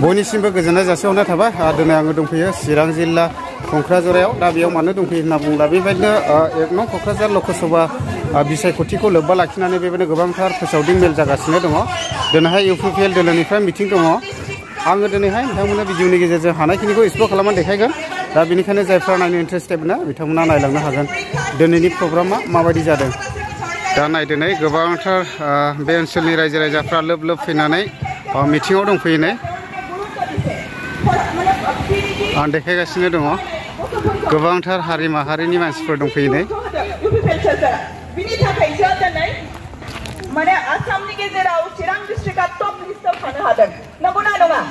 बयनिसिमबो गोजोननाय जासिहरनाय थाबाय दिनै आङो दंफैयो चिरां जिल्ला क'क्राझाराव दा बेयाव मानो दंफैयो होनना बुङोब्ला बेबायदिनो 1 नं क'क्राझार लकसभा बिसायख'थिखौ लोब्बा लाखिनानै बेबायदिनो गोबांथार फोसावदिं मेल जागासिनो दङ दिनैहाय UPPL दोलोनिफ्राय मिटिं दङ आङो दिनैहाय नोंथांमोननो भिडिअनि गेजेरजों हानायखिनिखौ एक्सप्ल'र खालामनानै देखायगोन दा बेनिखायनो जायफ्रा नायनो इन्टारेस्टेड ना बिथांमोना नायलांनो हागोन दिनैनि प्रग्रामा माबायदि जादों दा नायदिनै गोबांथार बे ओनसोलनि रायजो राजाफ्रा लोब लोब फैनानै मिटिङाव दंफैयो आं देखायगासिनो दङ गोबांथार हारि माहारिनि मानसिफोर दंफैयो बिनि थाखायसो दिनै माने आसामनि गेजेराव चिरां डिस्ट्रिक्टआ टप लिस्टआव थानो हादों नंगौना नङा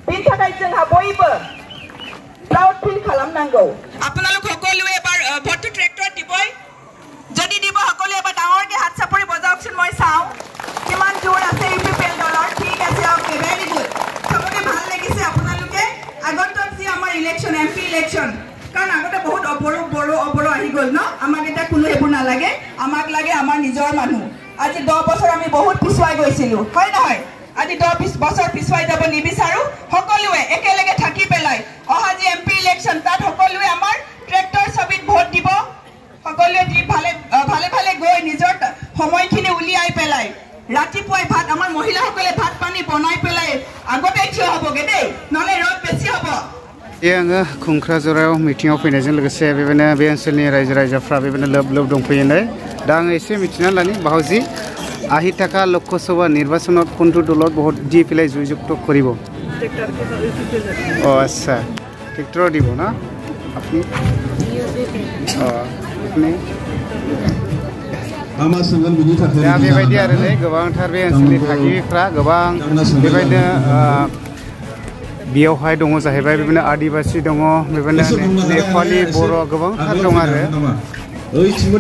बिनि थाखाय जोंहा बयबो प्राउड फिल खालामनांगौ আপোনালোক সকলোৱে এবাৰ ভোট ট্ৰেক্টৰ দিবই যদি দিব সকলোৱে এবাৰ ডাঙৰকৈ হাত চাপৰি বজাওকচোন মই চাওঁ কিমান জোৰ আছে UPPL দলৰ ঠিক আছে ওকে ভেৰি গুড সবকে ভাল লাগিছে আপোনালোকে আগন্তুক যি আমাৰ ইলেকশ্যন MP ইলেকশ্যন কাৰণ আগতে বহুত অবৰো আহি গ'ল ন আমাক এটা কোনো হেবু নালাগে আমাক লাগে আমাৰ নিজৰ মানুহ আজি 10 বছৰ আমি বহুত পিছুৱাই গৈছিলো হয় নহয় আজি 10 বছৰ পিছুৱাই যাব নিবিচাৰো সকলোৱে একেলগে থাকি পেলাই অহা যি MP ইলেকশ্যন তাত সকলোৱে আমাৰ ট্ৰেক্টৰ ছবিত ভোট দিব সকলোৱে দি ভালে গৈ নিজৰ সময়খিনি উলিয়াই পেলাই ৰাতিপুৱাই ভাত আমাৰ মহিলাসকলে ভাত পানী বনাই পেলাই আগতে থিয় হ'বগে দেই নহলে ৰদ বেছি হ'ব आङो क'क्राझाराव मिटिङाव फैनायजों लोगोसे बेबायदिनो बे ओनसोलनि रायजो राजाफ्रा बेबायदिनो लोब लोब दंफैयो दा आङो एसे मिथिनानै लानि बाहाजी आहि थाका लोकसभा निर्वाचনত कोनটো দলত ভোট দি পেলাই জয়যুক্ত কৰিব আচ্ছা ট্ৰেক্টৰ দিব না আপনি दा बेबायदि आरो गोबांथार बे ओनसोलनि थागिबिफ्रा गोबां बेबायदिनो बेयावहाय दङ जाहैबाय बेबायदिनो आदिबासि दङ बेबायदिनो नेपालि बर' गोबांथार दं आरो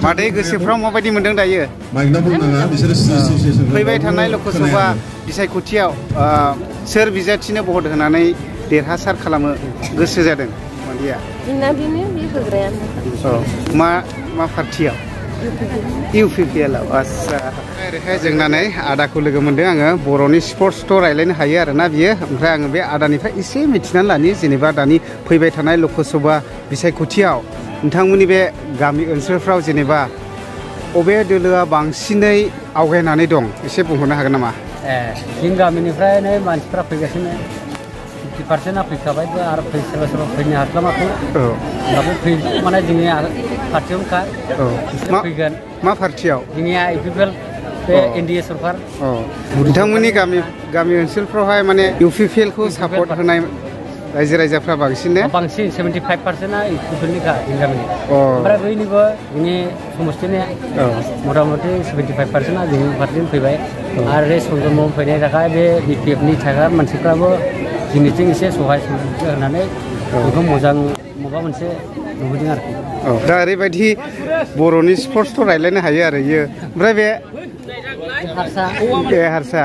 मादै गोसोफ्राव माबायदि मोनदों दायो फैबाय थानाय लकसभा बिसायख'थियाव सोर बिजाथिनो भट होनानै देरहासार खालामो गोसो जादों मादैया मा पार्टियाव UPPL आच्छा ओरैहाय जोंनानै आदाखौ लोगो मोनदों आङो बर'नि स्पर्ट्सथ' रायलायनो हायो आरोना बियो ओमफ्राय आङो बे आदानिफ्राय एसे मिथिनानै लानि जेनेबा दानि फैबाय थानाय लकसभा बिसायख'थियाव नोंथांमोननि बे गामि ओनसोलफ्राव जेनेबा अबे दोलोआ बांसिनै आवगायनानै दं एसे बुंहरनो हागोन नामा जों गामिनिफ्रायनो मानसिफ्रा फैगासिनो 50% फैखाबाय आरो सोरबा सोरबा फैनो हास्लाबाखै माने जोंनि पार्टियावनोखा फैगोन मा पार्टियाव जोंनिया UPPL बे NDA सरकार नोंथांमोननि गामि ओनसोलफ्रावहाय माने UPPL खौ सापर्ट होनाय रायजो राजाफ्रा बांसिन 75%आ UPPLनिखा जोंनि गामिनि ओमफ्राय बैनिबो जोंनि समस्थिनि मथा-मथि 75%आ जोंनि पार्टिजों फैबाय आरो बे संजमआव फैनाय थाखाय बे BPFनि थाखाय मानसिफ्राबो जोंनिथिं एसे सहाय होनानै बेखौ मोजां माबा मोनसे नुबोदों आरोखि दा ओरैबायदि बर'नि स्पर्ट्सथ' रायलायनो हायो आरो इयो ओमफ्राय बे हारसा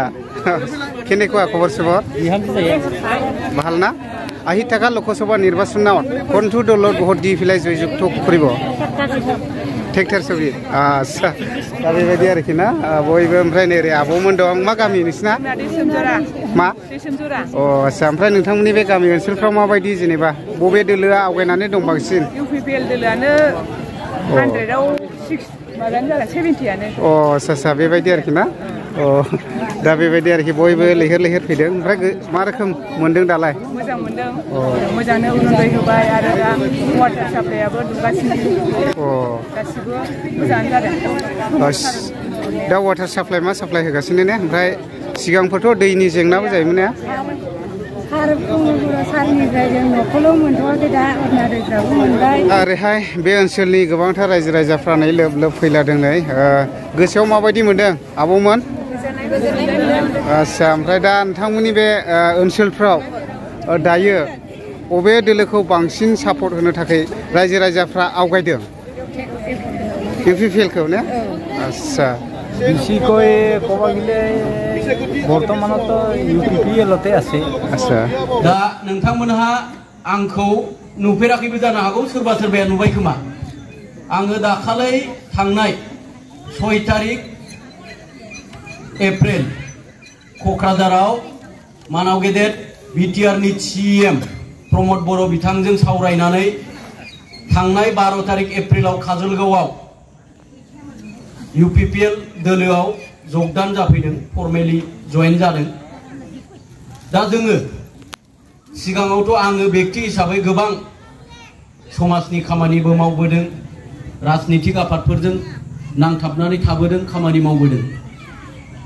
केनेकुवा खबर सबर ভাল ना আহি থকা লোকসভা নিৰ্বাচনত কোনটো দলত ভোট দি পেলাই জয়যুক্ত কৰিব ट्रेक्टर छबि आच्छा दा बेबायदि आरोखि ना बयबो ओमफ्राय नै आबौमोन दं मा गामि नोंसिना मा अ आच्छा ओमफ्राय नोंथांमोननि बे गामि ओनसोलफ्राव माबायदि जेनेबा बबे दोलोआ आवगायनानै दं बांसिन UPPL दोलोआनो 100आव 6 माबायानो जागोन 70आनो अ आच्छा बेबायदि आरोखि ना अ दा बेबायदि आरोखि बयबो लैहोर फैदों ओमफ्राय मा रोखोम मोनदों दालाय मोजां मोनदों मोजाङानो उरुन्दै होबाय आरो दा वाटार साप्लाइआबो दुंगासिनो गासिबो मोजाङानो जादों दा वाटार साप्लाइ मा साप्लाइ होगासिनो ने ओमफ्राय सिगांफोरथ' दैनि जेंनाबो जायोमोन ने ओरैहाय बे ओनसोलनि गोबांथार रायजो राजाफ्रा नै लोब लोब फैलादों नै गोसोआव माबायदि मोनदों आबौमोन आच्छा ओमफ्राय दा नोंथांमोननि बे ओनसोलफ्राव दायो अबे दोलोखौ बांसिन सापर्ट होनो थाखाय रायजो राजाफ्रा आवगायदों UPPL खौ ने आच्छा बेसिकै ক'ব গ'লে বৰ্তমানত UPPLতে আছে आच्छा दा नोंथांमोनहा आंखौ नुफेराखैबो जानो हागौ सोरबा सोरबाया नुबाय खोमा आङो दाखालै थांनाय 6 तारिख एप्रिल क'क्राझाराव मानाव गेदेर BTR नि CM प्रमोद बर' बिथांजों सावरायनानै थांनाय 12 तारिख एप्रिलाव काजलगावआव UPPL दोलोआव जगदान जाफैदों फर्मेलि जয়েন जादों दा जोङो सिगाङावथ' आङो व्यक्ति हिसाबै गोबां समाजनि खामानिबो मावबोदों राजनीतिक आफादफोरजों नांथाबनानै थाबोदों खामानि मावबोदों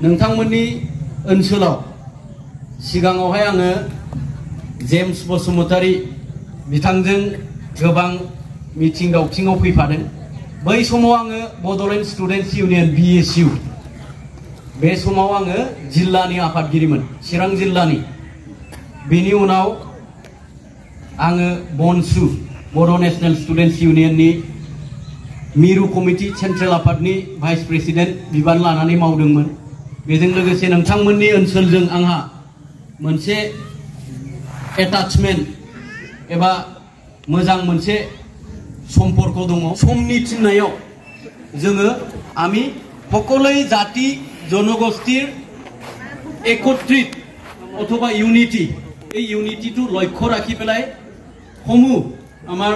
नोंथांमोननि ओनसोलाव सिगाङावहाय आङो जेम्स बसुमतारी बिथांजों गोबां मिटिं दावथिङाव फैफादों बै समाव आङो बड'लेण्ड स्टुडेन्टस इउनियन BSU बे समाव आङो जिल्लानि आफादगिरिमोन चिरां जिल्लानि बेनि उनाव आङो बनसु बड' नेशनेल स्टुडेन्टस इउनियननि मिरु कमिटि सेन्ट्रेल आफादनि भाइस प्रेसिडेन्ट बिबान लानानै मावदोंमोन बेजों लोगोसे नोंथांमोननि ओनसोलजों आंहा मोनसे एटाचमेन्ट एबा मोजां मोनसे सम्पर्क दङ समनि थिननायाव जोङो आमी সকলেই জাতি জনগোষ্ঠীৰ একত্ৰিত অথবা ইউনিটি এই ইউনিটিটো লক্ষ্য ৰাখি পেলাই সমূহ আমাৰ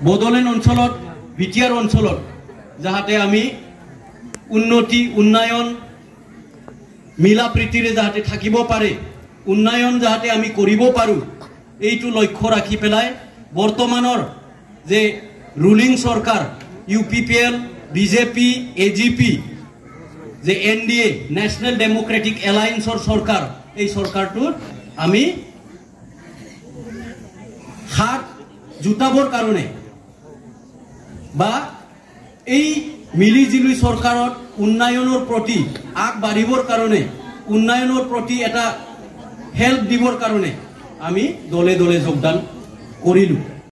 বডলেণ্ড অঞ্চলত BTR অঞ্চলত যাহাতে আমি উন্নতি উন্নয়ন মিলা প্ৰীতিৰে যাহাতে থাকিব পাৰে উন্নয়ন যাহাতে আমি কৰিব পাৰো এইটো লক্ষ্য ৰাখি পেলাই বৰ্তমানৰ যে ৰুলিং সরকার UPPL BJP AGP যে NDA ন্যাশনাল ডেমোক্রেটিক এলায়েন্সৰ সরকার এই সরকারটোৰ আমি হাত জুতাবৰ কাৰণে বা এই মিলিজুলি সরকারত উন্নয়নৰ প্ৰতি আগবাঢ়িবৰ কাৰণে উন্নয়নৰ প্ৰতি এটা হেল্প দিবৰ কাৰণে আমি দলে দলে যোগদান কৰিলো।